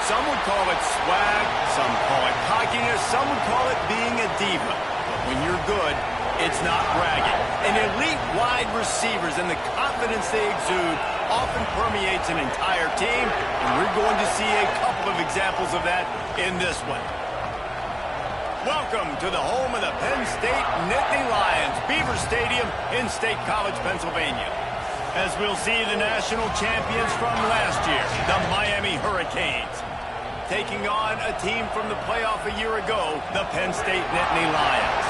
Some would call it swag, some call it cockiness, some would call it being a diva. But when you're good, it's not bragging. And elite wide receivers and the confidence they exude often permeates an entire team, and we're going to see a couple of examples of that in this one. Welcome to the home of the Penn State Nittany Lions, Beaver Stadium in State College, Pennsylvania. As we'll see the national champions from last year, the Miami Hurricanes, taking on a team from the playoff a year ago, the Penn State Nittany Lions.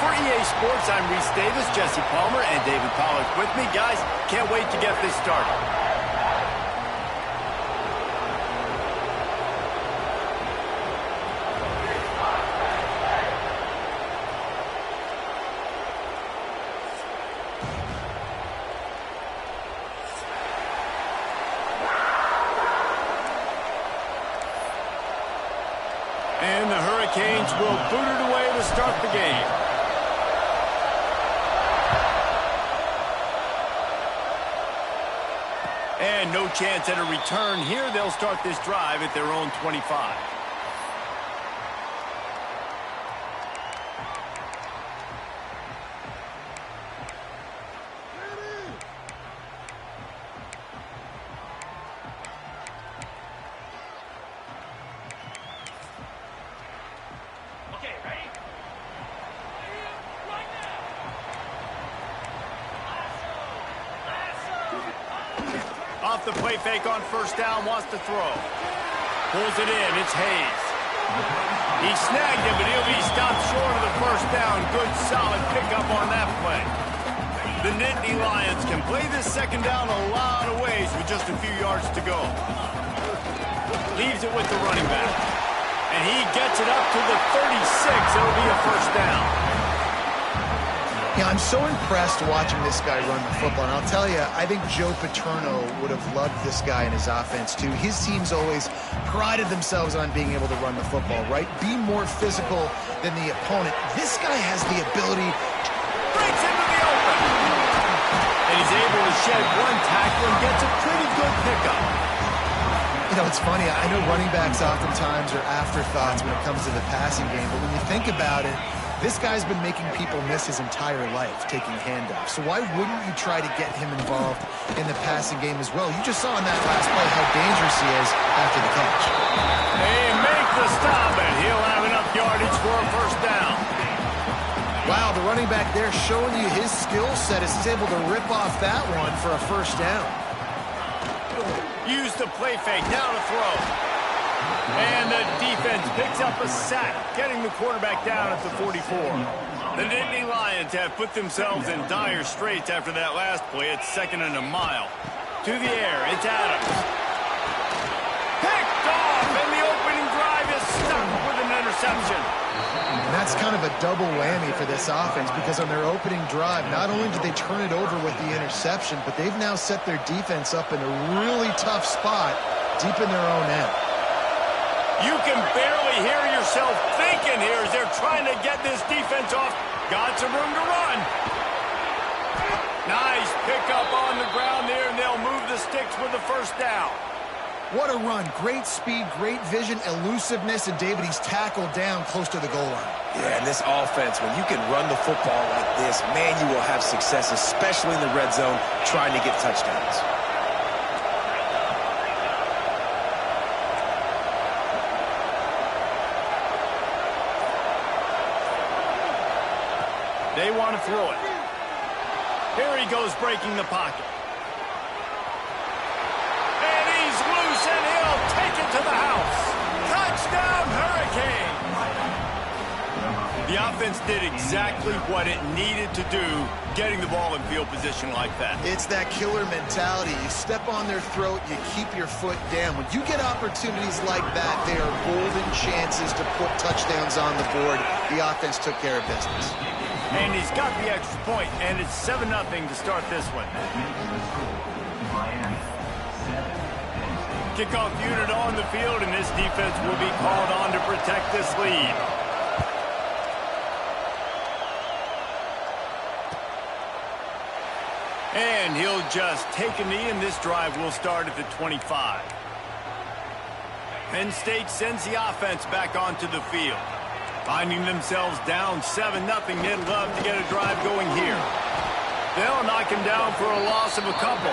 For EA Sports, I'm Reese Davis, Jesse Palmer, and David Pollack with me. Guys, can't wait to get this started. And the Hurricanes will boot it away to start the game. And no chance at a return here. They'll start this drive at their own 25. Off the play fake on first down, wants to throw. Pulls it in, it's Hayes. He snagged it, but he'll be stopped short of the first down. Good, solid pickup on that play. The Nittany Lions can play this second down a lot of ways with just a few yards to go. Leaves it with the running back. And he gets it up to the 36. It'll be a first down. Yeah, I'm so impressed watching this guy run the football. And I'll tell you, I think Joe Paterno would have loved this guy in his offense, too. His teams always prided themselves on being able to run the football, right? Be more physical than the opponent. This guy has the ability to breaks into the open. And he's able to shed one tackle and gets a pretty good pickup. You know, it's funny. I know running backs oftentimes are afterthoughts when it comes to the passing game, but when you think about it, this guy's been making people miss his entire life taking handoffs. So why wouldn't you try to get him involved in the passing game as well? You just saw in that last play how dangerous he is after the catch. They make the stop, and he'll have enough yardage for a first down. Wow, the running back there showing you his skill set as he's able to rip off that one for a first down. Use the play fake, now to throw. And the defense picks up a sack, getting the quarterback down at the 44. The Nittany Lions have put themselves in dire straits after that last play. It's second and a mile. To the air, it's Adams. Picked off, and the opening drive is stuck with an interception. And that's kind of a double whammy for this offense, because on their opening drive, not only did they turn it over with the interception, but they've now set their defense up in a really tough spot deep in their own end. You can barely hear yourself thinking here as they're trying to get this defense off. Got some room to run. Nice pickup on the ground there, and they'll move the sticks with the first down. What a run. Great speed, great vision, elusiveness, and David, he's tackled down close to the goal line. Yeah, and this offense, when you can run the football like this, man, you will have success, especially in the red zone, trying to get touchdowns. They want to throw it. Here he goes, breaking the pocket. And he's loose, and he'll take it to the house. Touchdown, Hurricane! The offense did exactly what it needed to do, getting the ball in field position like that. It's that killer mentality. You step on their throat, you keep your foot down. When you get opportunities like that, they are golden chances to put touchdowns on the board. The offense took care of business. And he's got the extra point, and it's 7-0 to start this one. Kickoff unit on the field, and this defense will be called on to protect this lead. And he'll just take a knee, and this drive will start at the 25. Penn State sends the offense back onto the field. Finding themselves down 7-0, they'd love to get a drive going here. They'll knock him down for a loss of a couple.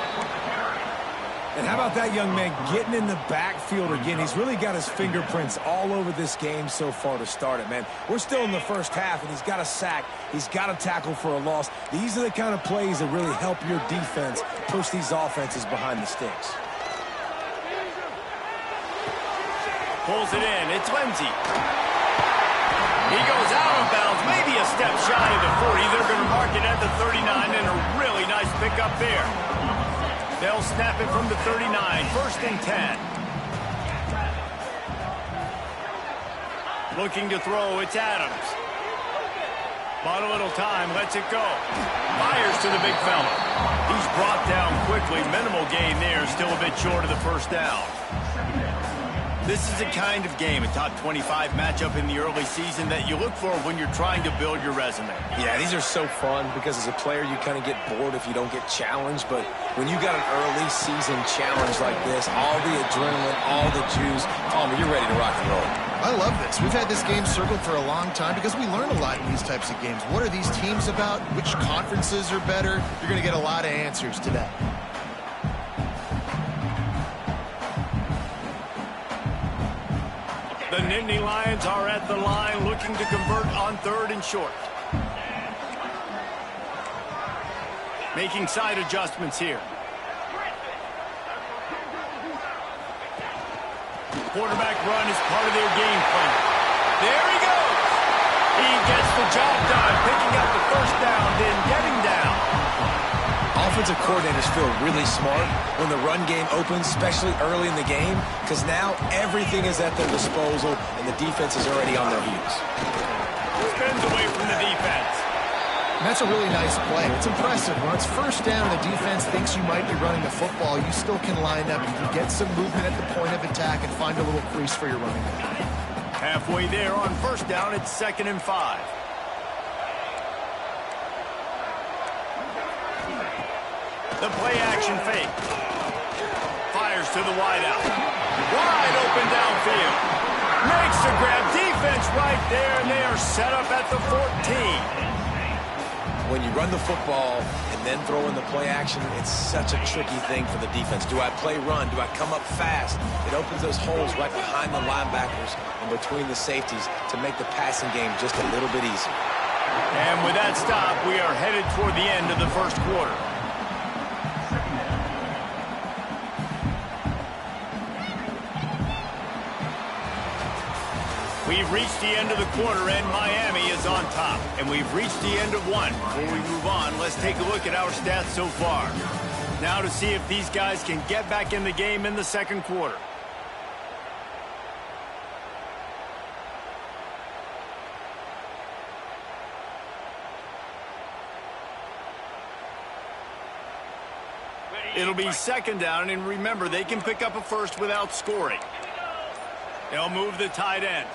And how about that young man getting in the backfield again? He's really got his fingerprints all over this game so far to start it, man. We're still in the first half, and he's got a sack. He's got a tackle for a loss. These are the kind of plays that really help your defense push these offenses behind the sticks. Pulls it in. It's Lindsey. He goes out of bounds, maybe a step shy of the 40. They're going to mark it at the 39, and a really nice pickup there. They'll snap it from the 39, 1st and 10. Looking to throw, it's Adams. Bought a little time, lets it go. Fires to the big fella. He's brought down quickly. Minimal gain there, still a bit short of the first down. This is the kind of game, a top 25 matchup in the early season, that you look for when you're trying to build your resume. Yeah, these are so fun because as a player, you kind of get bored if you don't get challenged. But when you got an early season challenge like this, all the adrenaline, all the juice, Palmer, you're ready to rock and roll. I love this. We've had this game circled for a long time because we learn a lot in these types of games. What are these teams about? Which conferences are better? You're going to get a lot of answers today. The Nittany Lions are at the line looking to convert on 3rd and short. Making side adjustments here. Quarterback run is part of their game plan. There he goes. He gets the job done, picking up the first down, then getting down. Offensive coordinators feel really smart when the run game opens, especially early in the game, because now everything is at their disposal and the defense is already on their heels. Spins away from the defense. And that's a really nice play. It's impressive. When it's 1st down and the defense thinks you might be running the football, you still can line up. You can get some movement at the point of attack and find a little crease for your running back. Halfway there on 1st down, it's 2nd and 5. The play action fake. Fires to the wideout. Wide open downfield. Makes the grab. Defense right there, and they are set up at the 14. When you run the football and then throw in the play action, it's such a tricky thing for the defense. Do I play run? Do I come up fast? It opens those holes right behind the linebackers and between the safeties to make the passing game just a little bit easier. And with that stop, we are headed toward the end of the 1st quarter. We've reached the end of the quarter, and Miami is on top. And we've reached the end of one. Before we move on, let's take a look at our stats so far. Now to see if these guys can get back in the game in the 2nd quarter. It'll be 2nd down, and remember, they can pick up a first without scoring. They'll move the tight end.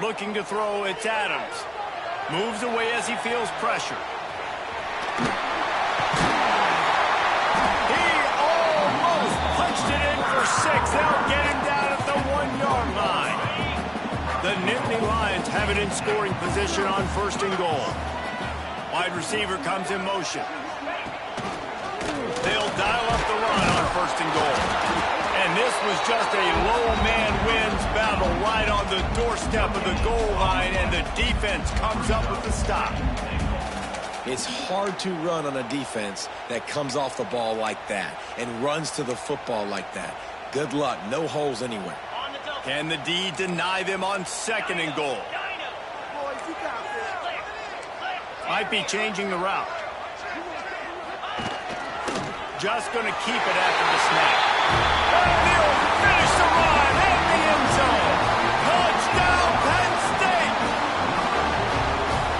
Looking to throw, it's Adams. Moves away as he feels pressure. He almost punched it in for 6. They'll get him down at the 1-yard line. The Nittany Lions have it in scoring position on 1st and goal. Wide receiver comes in motion. They'll dial up the run on 1st and goal. And this was just a low man wins battle right on the doorstep of the goal line, and the defense comes up with the stop. It's hard to run on a defense that comes off the ball like that and runs to the football like that. Good luck. No holes anywhere. Can the D deny them on 2nd and goal? Might be changing the route. Just going to keep it after the snap. And he'll finish the run in the end zone. Touchdown, Penn State!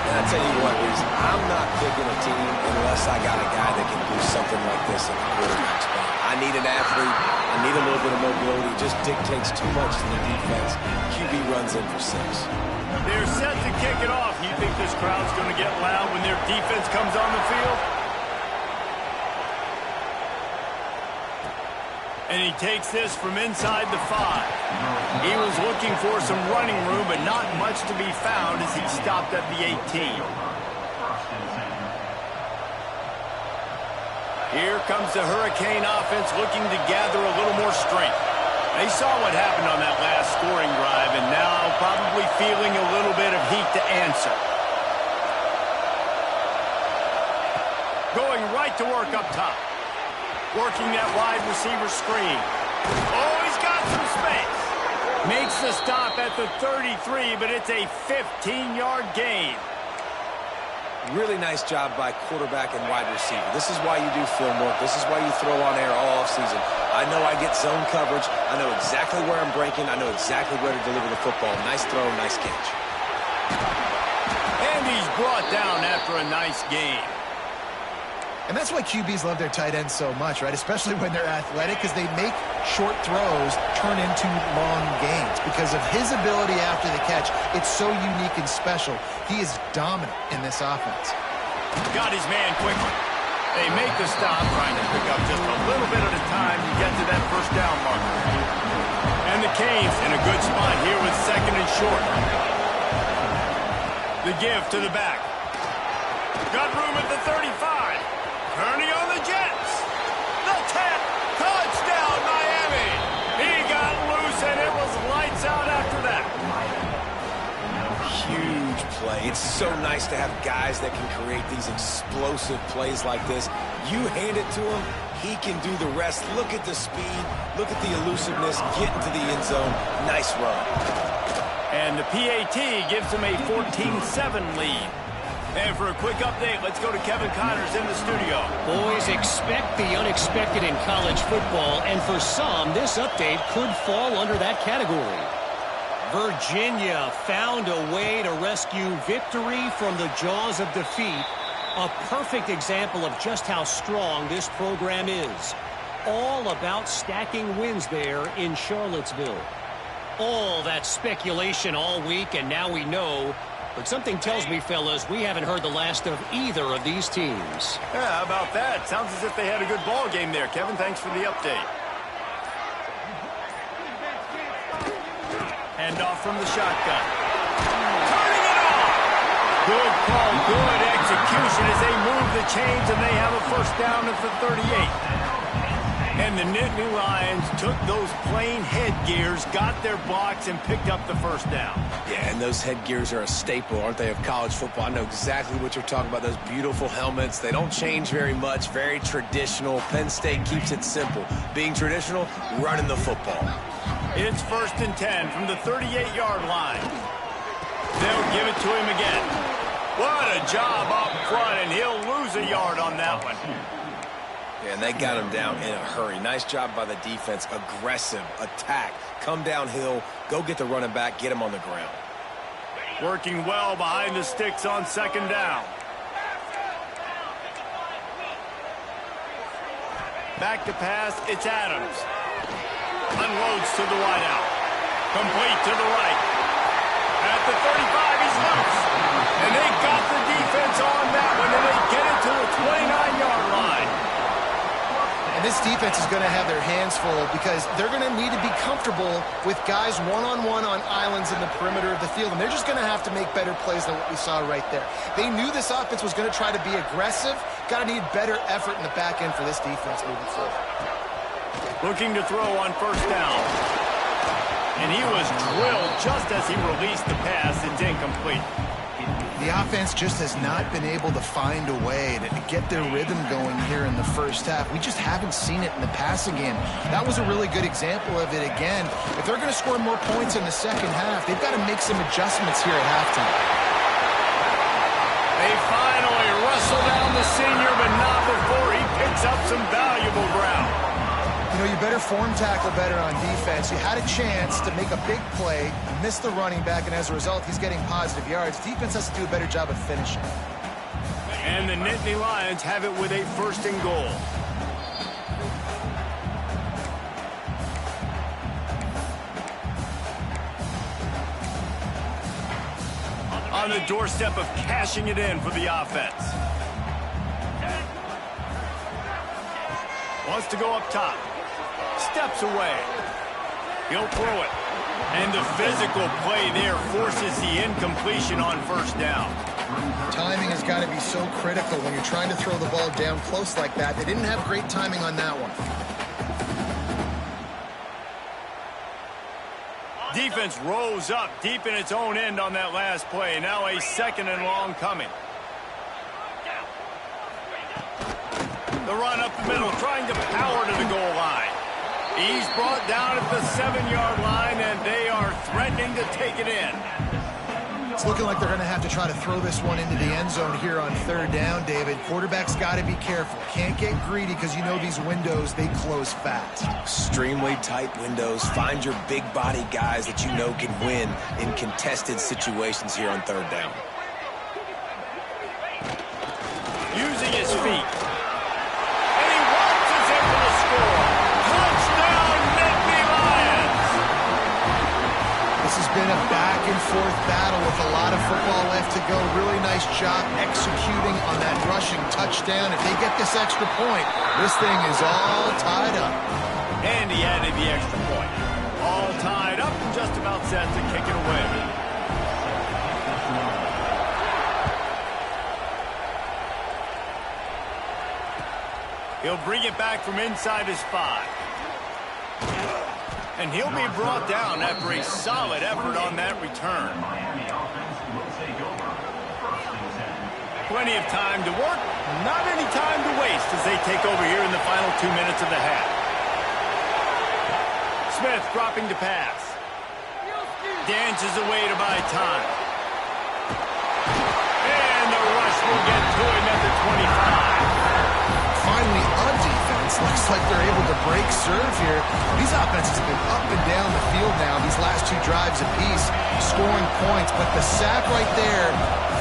And I tell you what, I'm not picking a team unless I got a guy that can do something like this at the quarterback spot. I need an athlete. I need a little bit of mobility. It just dictates too much to the defense. QB runs in for 6. They're set to kick it off. You think this crowd's going to get loud when their defense comes on the field? And he takes this from inside the 5. He was looking for some running room, but not much to be found as he stopped at the 18. Here comes the Hurricane offense looking to gather a little more strength. They saw what happened on that last scoring drive, and now probably feeling a little bit of heat to answer. Going right to work up top. Working that wide receiver screen. Oh, he's got some space. Makes the stop at the 33, but it's a 15-yard gain. Really nice job by quarterback and wide receiver. This is why you do film work. This is why you throw on air all offseason. I know I get zone coverage. I know exactly where I'm breaking. I know exactly where to deliver the football. Nice throw, nice catch. And he's brought down after a nice gain. And that's why QBs love their tight ends so much, right? Especially when they're athletic, because they make short throws turn into long gains. Because of his ability after the catch, it's so unique and special. He is dominant in this offense. Got his man quickly. They make the stop, trying to pick up just a little bit at a time to get to that first down marker. And the Canes in a good spot here with 2nd and short. The give to the back. Got room at the 35. Kearney on the Jets. The 10. Touchdown, Miami. He got loose, and it was lights out after that. Huge play. It's so nice to have guys that can create these explosive plays like this. You hand it to him, he can do the rest. Look at the speed. Look at the elusiveness. Get into the end zone. Nice run. And the PAT gives him a 14-7 lead. And for a quick update, let's go to Kevin Connors in the studio. Boys, expect the unexpected in college football, and for some, this update could fall under that category. Virginia found a way to rescue victory from the jaws of defeat. A perfect example of just how strong this program is. All about stacking wins there in Charlottesville. All that speculation all week, and now we know. But something tells me, fellas, we haven't heard the last of either of these teams. Yeah, how about that? Sounds as if they had a good ball game there. Kevin, thanks for the update. Hand off from the shotgun. Turning it off! Good call, good execution as they move the chains, and they have a first down at the 38. And the Nittany Lions took those plain headgears, got their blocks, and picked up the first down. Yeah, and those headgears are a staple, aren't they, of college football? I know exactly what you're talking about, those beautiful helmets. They don't change very much, very traditional. Penn State keeps it simple. Being traditional, running the football. It's 1st and 10 from the 38-yard line. They'll give it to him again. What a job up front, and he'll lose a yard on that one. Yeah, and they got him down in a hurry. Nice job by the defense. Aggressive attack. Come downhill. Go get the running back. Get him on the ground. Working well behind the sticks on 2nd down. Back to pass. It's Adams. Unloads to the wideout. Complete to the right. At the 35, he's loose. And they got the defense on that one, and they get it to the 29-yard line. And this defense is going to have their hands full because they're going to need to be comfortable with guys one-on-one on islands in the perimeter of the field. And they're just going to have to make better plays than what we saw right there. They knew this offense was going to try to be aggressive. Got to need better effort in the back end for this defense moving forward. Looking to throw on 1st down. And he was drilled just as he released the pass. It's incomplete. The offense just has not been able to find a way to get their rhythm going here in the first half. We just haven't seen it in the passing game. That was a really good example of it again. If they're going to score more points in the second half, they've got to make some adjustments here at halftime. They finally wrestle down the senior, but not before he picks up some valuable ground. You know, you better form tackle better on defense. You had a chance to make a big play, missed the running back, and as a result, he's getting positive yards. Defense has to do a better job of finishing. And the Nittany Lions have it with a 1st and goal. On the doorstep of cashing it in for the offense. Wants to go up top. Steps away. He'll throw it. And the physical play there forces the incompletion on 1st down. Timing has got to be so critical when you're trying to throw the ball down close like that. They didn't have great timing on that one. Defense rose up deep in its own end on that last play. Now a 2nd and long coming. The run up the middle, trying to power to the goal line. He's brought down at the 7-yard line, and they are threatening to take it in. It's looking like they're going to have to try to throw this one into the end zone here on 3rd down, David. Quarterback's got to be careful. Can't get greedy because you know these windows, they close fast. Extremely tight windows. Find your big body guys that you know can win in contested situations here on 3rd down. Using his feet. And he waltzes in for the score. Touchdown, Nittany Lions! This has been a back-and-forth battle with a lot of football left to go. Really nice job executing on that rushing touchdown. If they get this extra point, this thing is all tied up. And he added the extra point. All tied up and just about set to kick it away. He'll bring it back from inside his 5. And he'll be brought down after a solid effort on that return. Plenty of time to work, not any time to waste as they take over here in the final 2 minutes of the half. Smith dropping to pass. Dances away to buy time. And the rush will get to him at the 25. Finally, a defense. Looks like they're able to break serve here. These offenses have been up and down the field now, these last 2 drives apiece, scoring points. But the sack right there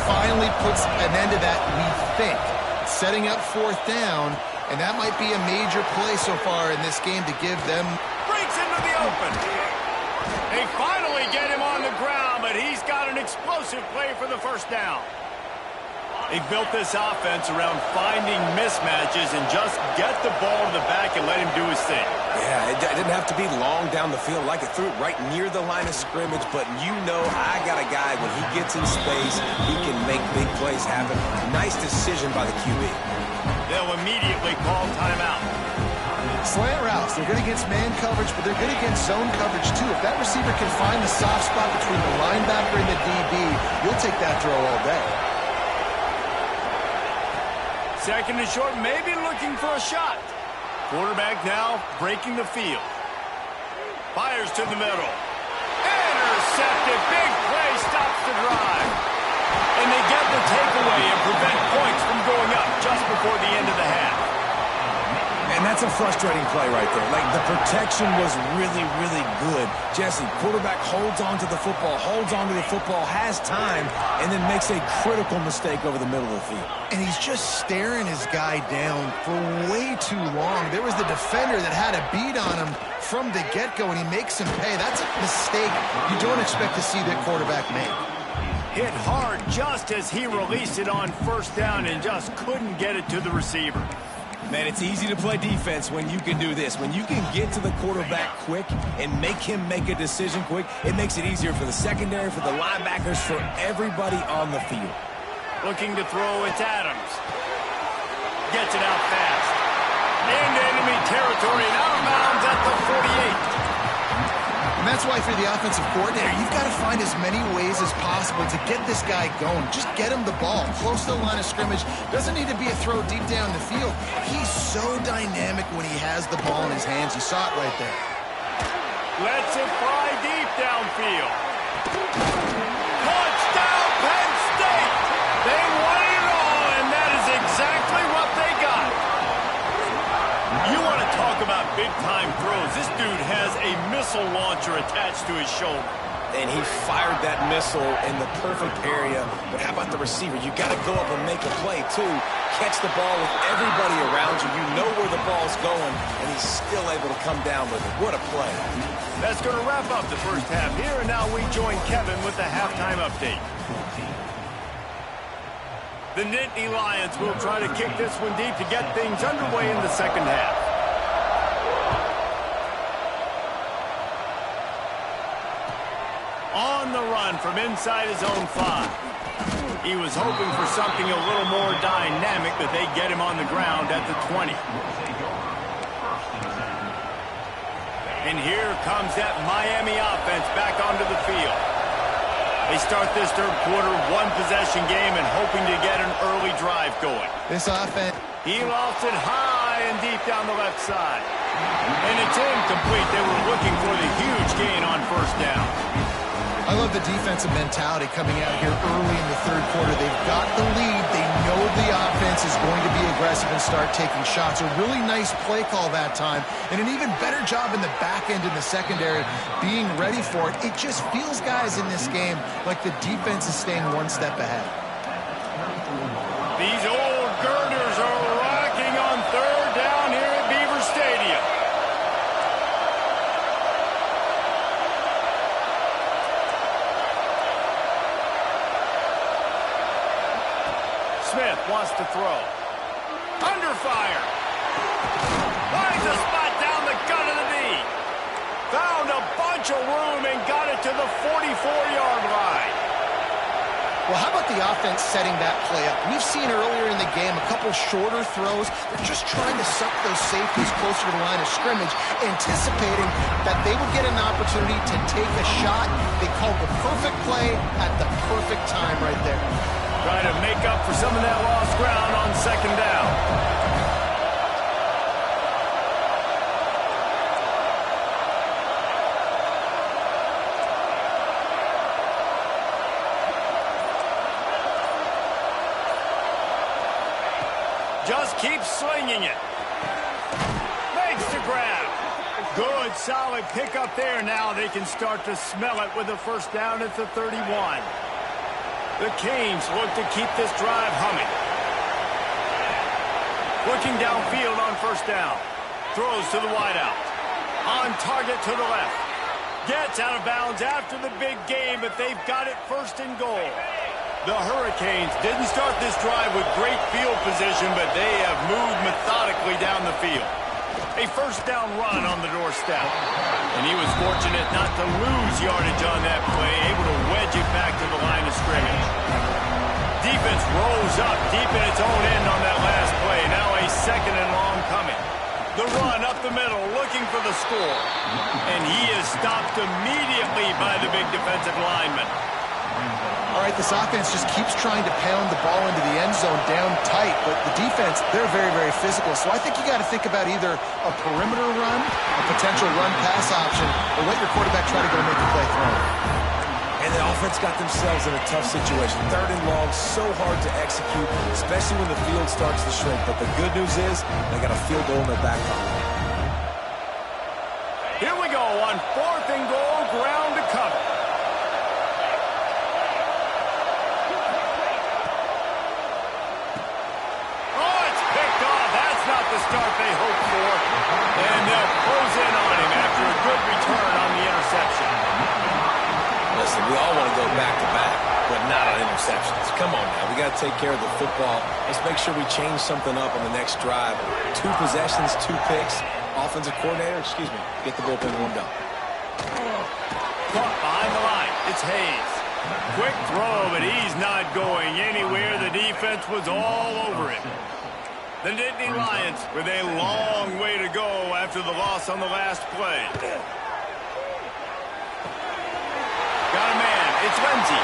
finally puts an end to that, we think. Setting up 4th down, and that might be a major play so far in this game to give them. Breaks into the open. They finally get him on the ground, but he's got an explosive play for the 1st down. They built this offense around finding mismatches and just get the ball to the back and let him do his thing. Yeah, it didn't have to be long down the field. Like it threw it right near the line of scrimmage, but you know I got a guy, when he gets in space, he can make big plays happen. Nice decision by the QB. They'll immediately call timeout. Slant routes, they're good against man coverage, but they're good against zone coverage too. If that receiver can find the soft spot between the linebacker and the DB, you'll take that throw all day. 2nd and short, maybe looking for a shot. Quarterback now breaking the field. Fires to the middle. Intercepted. Big play stops the drive. And they get the takeaway and prevent points from going up just before the end of the half. And that's a frustrating play right there. Like, the protection was really, really good. Jesse, quarterback holds on to the football, has time, and then makes a critical mistake over the middle of the field. And he's just staring his guy down for way too long. There was the defender that had a beat on him from the get-go, and he makes him pay. That's a mistake you don't expect to see the quarterback make. Hit hard just as he released it on 1st down and just couldn't get it to the receiver. Man, it's easy to play defense when you can do this. When you can get to the quarterback quick and make him make a decision quick, it makes it easier for the secondary, for the linebackers, for everybody on the field. Looking to throw, it's Adams. Gets it out fast. Into enemy territory and out of bounds at the 48. And that's why for the offensive coordinator, you've got to find as many ways as possible to get this guy going. Just get him the ball close to the line of scrimmage. Doesn't need to be a throw deep down the field. He's so dynamic when he has the ball in his hands. You saw it right there. Lets it fly deep downfield. Touchdown, Penn State! They won it all, and that is exactly what they got. You want to talk about big-time throws. This dude has a missile launcher attached to his shoulder. And he fired that missile in the perfect area. But how about the receiver? You got to go up and make a play, too. Catch the ball with everybody around you. You know where the ball's going, and he's still able to come down with it. What a play. That's going to wrap up the first half here, and now we join Kevin with the halftime update. The Nittany Lions will try to kick this one deep to get things underway in the second half. On the run from inside his own 5. He was hoping for something a little more dynamic, but they get him on the ground at the 20. And here comes that Miami offense back onto the field. They start this third quarter one-possession game and hoping to get an early drive going. This offense. He lost it high and deep down the left side. And it's incomplete. They were looking for the huge gain on first down. I love the defensive mentality coming out here early in the third quarter. They've got the lead. They know the offense is going to be aggressive and start taking shots. A really nice play call that time, and an even better job in the back end in the secondary being ready for it. It just feels, guys, in this game like the defense is staying one step ahead. These old girders are rocking on third down here at Beaver Stadium. Smith wants to throw. Under fire. Finds a spot down the gut of the knee. Found a bunch of room and got it to the 44-yard line. Well, how about the offense setting that play up? We've seen earlier in the game a couple shorter throws. They're just trying to suck those safeties closer to the line of scrimmage, anticipating that they will get an opportunity to take a shot. They called the perfect play at the perfect time right there. Trying to make up for some of that lost ground on second down. Just keeps slinging it. Makes the grab. Good, solid pickup there. Now they can start to smell it with a first down at the 31. The Canes look to keep this drive humming. Looking downfield on first down. Throws to the wideout. On target to the left. Gets out of bounds after the big game, but they've got it first and goal. The Hurricanes didn't start this drive with great field position, but they have moved methodically down the field. A first down run on the doorstep. And he was fortunate not to lose yardage on that play, able to wedge it back to the line of scrimmage. Defense rose up deep in its own end on that last play. Now a second and long coming. The run up the middle, looking for the score. And he is stopped immediately by the big defensive lineman. All right, this offense just keeps trying to pound the ball into the end zone down tight, but the defense, they're very, very physical. So I think you got to think about either a perimeter run, a potential run-pass option, or let your quarterback try to go make a play throw. And the offense got themselves in a tough situation. Third and long, so hard to execute, especially when the field starts to shrink. But the good news is they got a field goal in their back pocket. Here we go on fourth and goal, ground to cover. The start they hoped for, and they'll close in on him after a good return on the interception. Listen, we all want to go back-to-back, but not on interceptions. Come on now, we got to take care of the football. Let's make sure we change something up on the next drive. 2 possessions, 2 picks. Offensive coordinator, get the bullpen warmed up. Caught behind the line, it's Hayes. Quick throw, but he's not going anywhere. The defense was all over him. The Nittany Lions with a long way to go after the loss on the last play. he?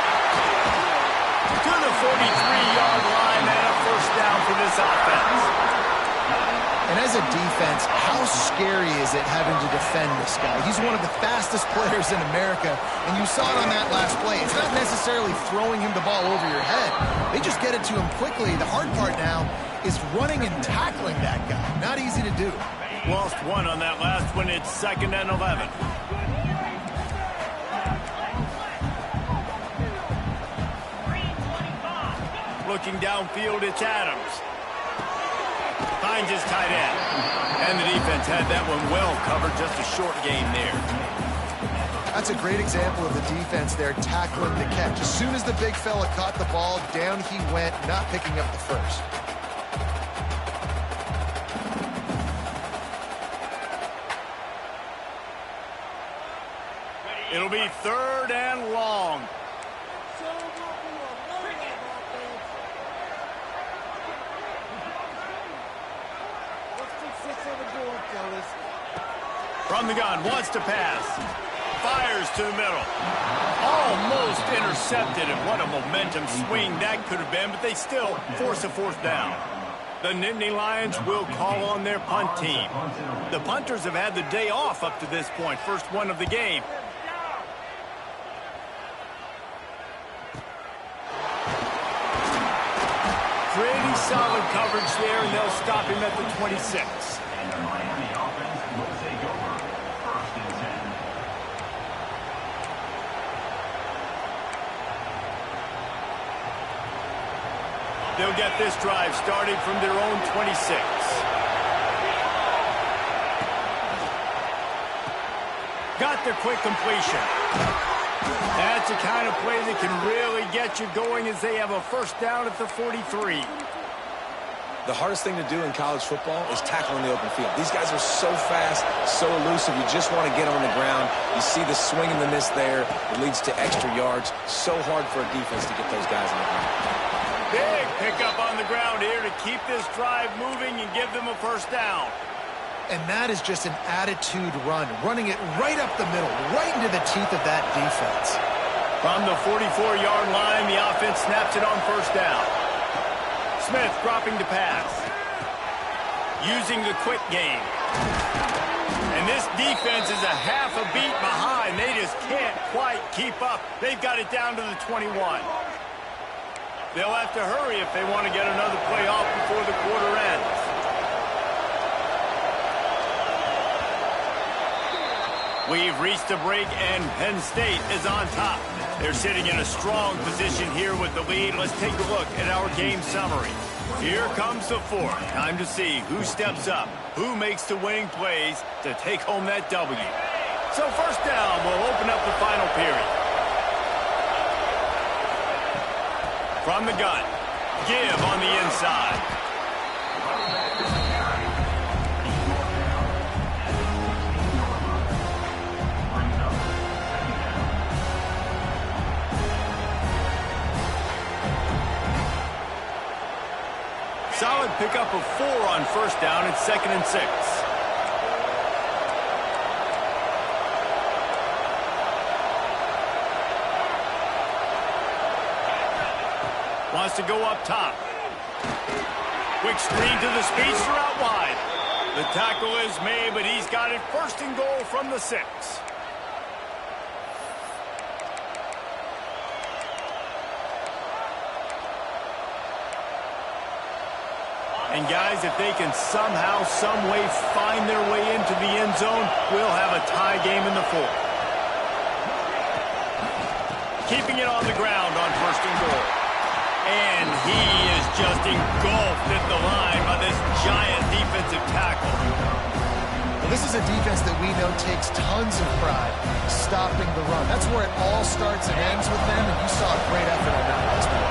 To the 43-yard line and a first down for this offense. And as a defense, how scary is it having to defend this guy? He's one of the fastest players in America, and you saw it on that last play. It's not necessarily throwing him the ball over your head. They just get it to him quickly. The hard part now is running and tackling that guy. Not easy to do. Lost one on that last one. It's 2nd and 11. Looking downfield, it's Adams. Finds his tight end. And the defense had that one well covered. Just a short gain there. That's a great example of the defense there tackling the catch. As soon as the big fella caught the ball, down he went, not picking up the first. It'll be 3rd and long. From the gun, wants to pass. Fires to the middle. Almost intercepted, and what a momentum swing that could have been, but they still force a 4th down. The Nittany Lions will call on their punt team. The punters have had the day off up to this point. First one of the game. Pretty solid coverage there, and they'll stop him at the 26. They'll get this drive started from their own 26. Got the quick completion. That's the kind of play that can really get you going as they have a first down at the 43. The hardest thing to do in college football is tackling the open field. These guys are so fast, so elusive. You just want to get on the ground. You see the swing and the miss there. It leads to extra yards. So hard for a defense to get those guys on the ground. Big pickup on the ground here to keep this drive moving and give them a first down. And that is just an attitude run, running it right up the middle, right into the teeth of that defense. From the 44-yard line, the offense snaps it on first down. Smith dropping to pass. Using the quick game. And this defense is a half a beat behind. They just can't quite keep up. They've got it down to the 21. They'll have to hurry if they want to get another play off before the quarter ends. We've reached a break, and Penn State is on top. They're sitting in a strong position here with the lead. Let's take a look at our game summary. Here comes the 4th. Time to see who steps up, who makes the winning plays to take home that W. So first down will open up the final period. From the gun, give on the inside. Solid pickup of 4 on first down. It's 2nd and 6. Wants to go up top. Quick screen to the speedster out wide. The tackle is made, but he's got it 1st and goal from the 6. And guys, if they can somehow, some way find their way into the end zone, we'll have a tie game in the 4th. Keeping it on the ground on 1st and goal. And he is just engulfed at the line by this giant defensive tackle. Well, this is a defense that we know takes tons of pride stopping the run. That's where it all starts and ends with them, and you saw a great effort on that last play.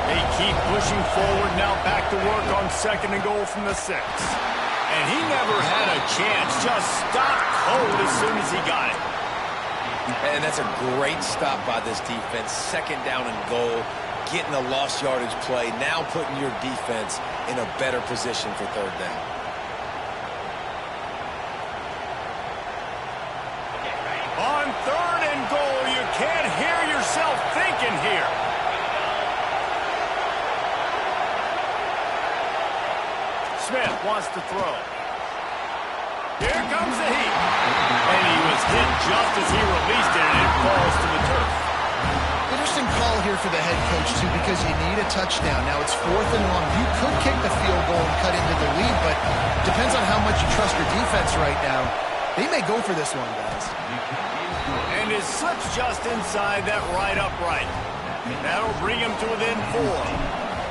They keep pushing forward, now back to work on 2nd and goal from the 6. And he never had a chance, just stopped cold as soon as he got it. And that's a great stop by this defense. 2nd down and goal, getting a lost yardage play, now putting your defense in a better position for 3rd down. On 3rd and goal, you can't hear your yourself thinking here? Smith wants to throw. Here comes the heat. And he was hit just as he released it, and it falls to the turf. Interesting call here for the head coach, too, because you need a touchdown. Now it's 4th and long. You could kick the field goal and cut into the lead, but depends on how much you trust your defense right now. They may go for this one, guys. And it slips just inside that right upright. That'll bring him to within 4.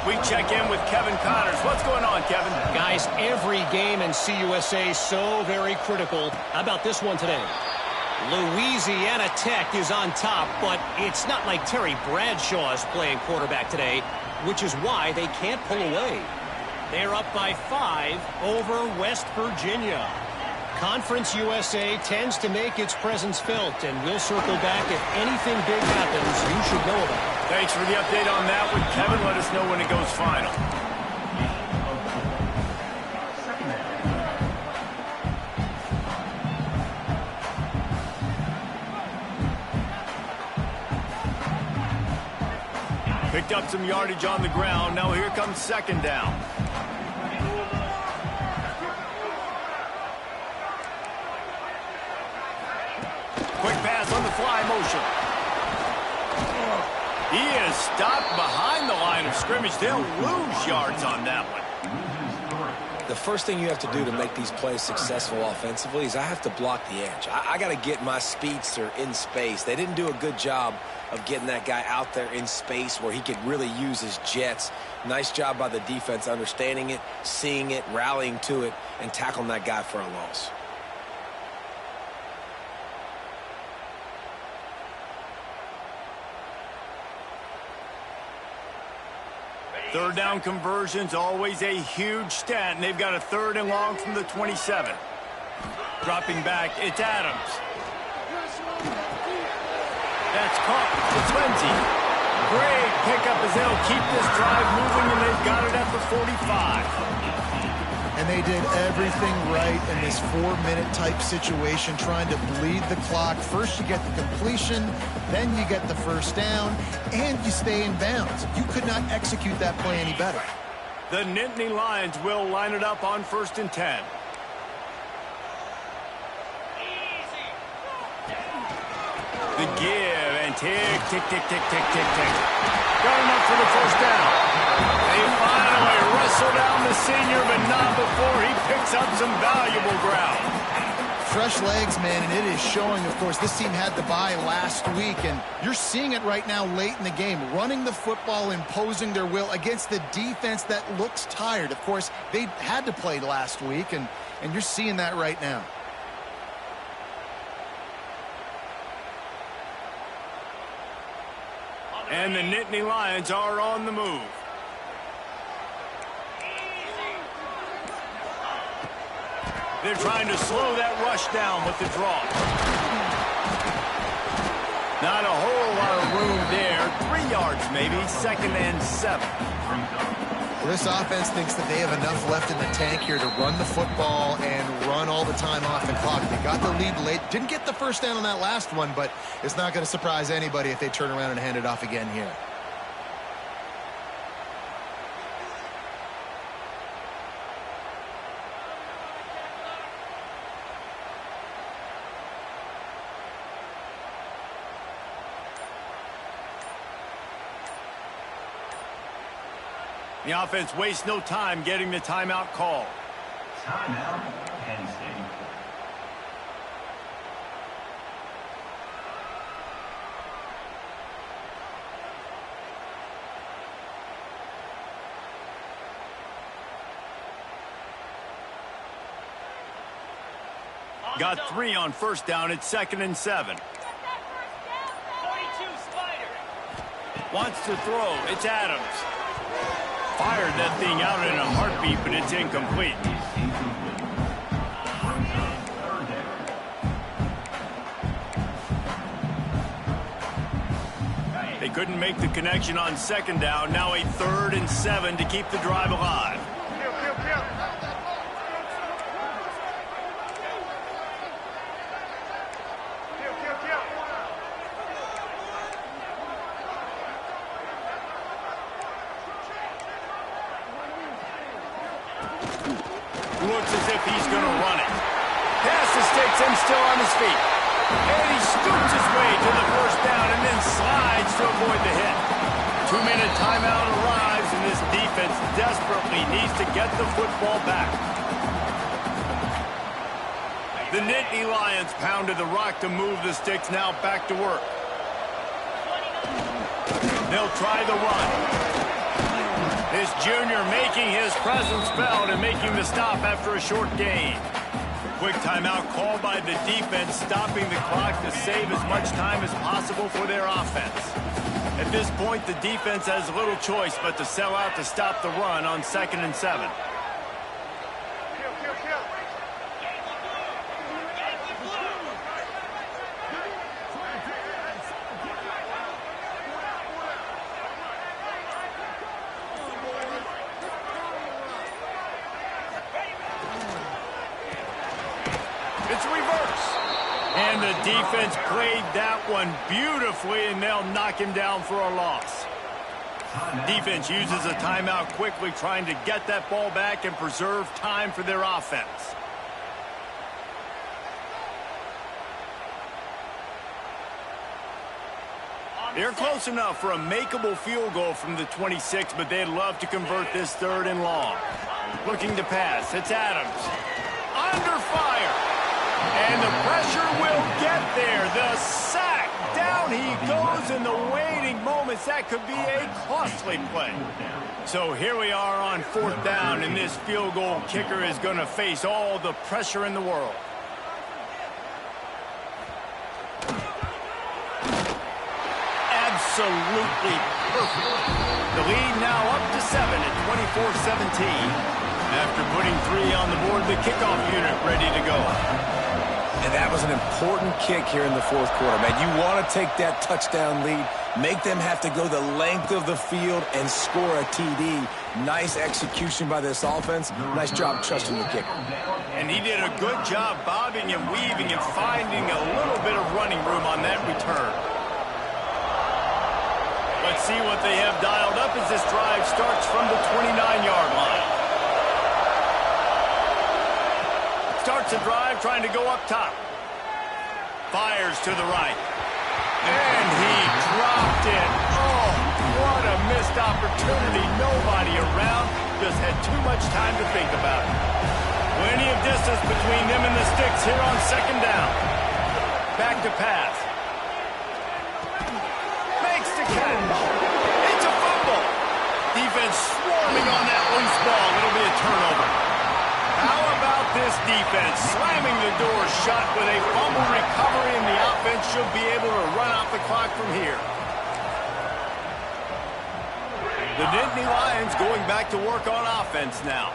We check in with Kevin Connors. What's going on, Kevin? Guys, every game in CUSA is so very critical. How about this one today? Louisiana Tech is on top, but it's not like Terry Bradshaw is playing quarterback today, which is why they can't pull away. They're up by 5 over West Virginia. Conference USA tends to make its presence felt, and we'll circle back if anything big happens you should know about. Thanks for the update on that one, Kevin. Let us know when it goes final. Picked up some yardage on the ground. Now here comes 2nd down. Quick pass on the fly motion. He is stopped behind the line of scrimmage. They'll lose yards on that one. The first thing you have to do to make these plays successful offensively is I have to block the edge. I got to get my speedster in space. They didn't do a good job of getting that guy out there in space where he could really use his jets. Nice job by the defense understanding it, seeing it, rallying to it, and tackling that guy for a loss. Third down conversions, always a huge stat, and they've got a 3rd and long from the 27. Dropping back, it's Adams. That's caught for 20. Great pickup as they'll keep this drive moving, and they've got it at the 45. And they did everything right in this 4-minute type situation, trying to bleed the clock. First you get the completion, then you get the first down, and you stay in bounds. You could not execute that play any better. The Nittany Lions will line it up on 1st and 10. The give and tick, tick, tick, tick, tick, tick, tick. Got enough for the 1st down. They finally wrestle down the senior, but not before he picks up some valuable ground. Fresh legs, man, and it is showing, of course. This team had the bye last week, and you're seeing it right now late in the game. Running the football, imposing their will against the defense that looks tired. Of course, they had to play last week, and you're seeing that right now. And the Nittany Lions are on the move. They're trying to slow that rush down with the draw. Not a whole lot of room there. 3 yards maybe, 2nd and 7. Well, this offense thinks that they have enough left in the tank here to run the football and run all the time off the clock. They got the lead late. Didn't get the 1st down on that last one, but it's not going to surprise anybody if they turn around and hand it off again here. The offense wastes no time getting the timeout call. Timeout, Penn State. Got 3 on 1st down. It's 2nd and 7. 42 Spider. Wants to throw. It's Adams. Fired that thing out in a heartbeat, but it's incomplete. They couldn't make the connection on 2nd down. Now a 3rd and 7 to keep the drive alive. he's going to run it. Pass the sticks and still on his feet. And he scoots his way to the first down and then slides to avoid the hit. 2-minute timeout arrives, and this defense desperately needs to get the football back. The Nittany Lions pounded the rock to move the sticks, now back to work. They'll try the run. This junior making his presence felt and making the stop after a short gain. Quick timeout called by the defense, stopping the clock to save as much time as possible for their offense. At this point, the defense has little choice but to sell out to stop the run on 2nd and 7. It's reverse. And the defense played that one beautifully, and they'll knock him down for a loss. Defense uses a timeout quickly, trying to get that ball back and preserve time for their offense. They're close enough for a makeable field goal from the 26, but they'd love to convert this 3rd and long. Looking to pass. It's Adams. Under fire. And the pressure will get there. The sack. Down he goes in the waiting moments. That could be a costly play. So here we are on 4th down, and this field goal kicker is going to face all the pressure in the world. Absolutely perfect. The lead now up to 7 at 24-17. After putting 3 on the board, the kickoff unit ready to go. And that was an important kick here in the 4th quarter, man. You want to take that touchdown lead, make them have to go the length of the field and score a TD. Nice execution by this offense. Nice job trusting the kicker. And he did a good job bobbing and weaving and finding a little bit of running room on that return. Let's see what they have dialed up as this drive starts from the 29-yard line. Starts a drive trying to go up top. Fires to the right. And he dropped it. Oh, what a missed opportunity. Nobody around. Just had too much time to think about it. Plenty of distance between them and the sticks here on 2nd down. Back to pass. Makes the catch. It's a fumble. Defense swarming on that loose ball. It'll be a turnover. How about this defense slamming the door shut with a fumble recovery, and the offense should be able to run out the clock from here. The Nittany Lions going back to work on offense now.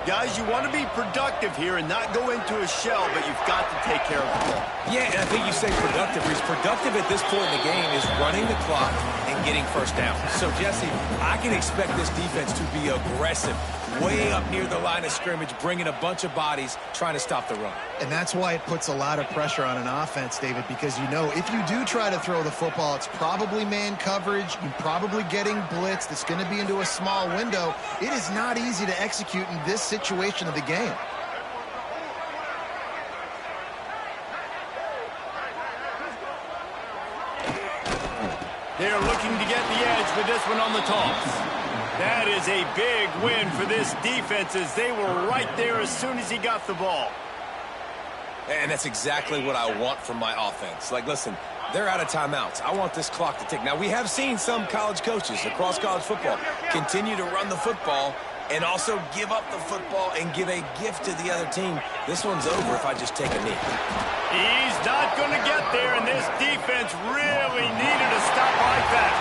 Guys, you want to be productive here and not go into a shell, but you've got to take care of the ball. Yeah, and I think you say productive. He's productive at this point in the game is running the clock and getting 1st down. So, Jesse, I can expect this defense to be aggressive, way up near the line of scrimmage, bringing a bunch of bodies, trying to stop the run. And that's why it puts a lot of pressure on an offense, David, because you know if you do try to throw the football, it's probably man coverage. You're probably getting blitzed. It's going to be into a small window. It is not easy to execute in this situation of the game. They're looking to get the edge with this one on the toss. That is a big win for this defense as they were right there as soon as he got the ball. And that's exactly what I want from my offense. Like, listen, they're out of timeouts. I want this clock to tick. Now, we have seen some college coaches across college football continue to run the football and also give up the football and give a gift to the other team. This one's over if I just take a knee. He's not going to get there, and this defense really needed a stop like that.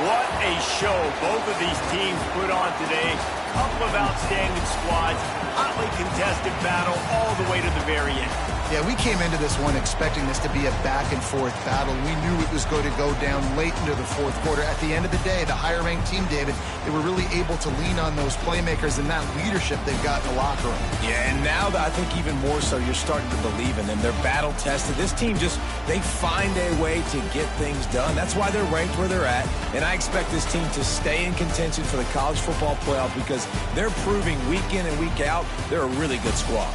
What a show both of these teams put on today. Couple of outstanding squads, hotly contested battle all the way to the very end. Yeah, we came into this one expecting this to be a back-and-forth battle. We knew it was going to go down late into the fourth quarter. At the end of the day, the higher-ranked team, David, they were really able to lean on those playmakers and that leadership they've got in the locker room. Yeah, and now I think even more so, you're starting to believe in them. They're battle-tested. This team they find a way to get things done. That's why they're ranked where they're at. And I expect this team to stay in contention for the college football playoff because they're proving week in and week out they're a really good squad.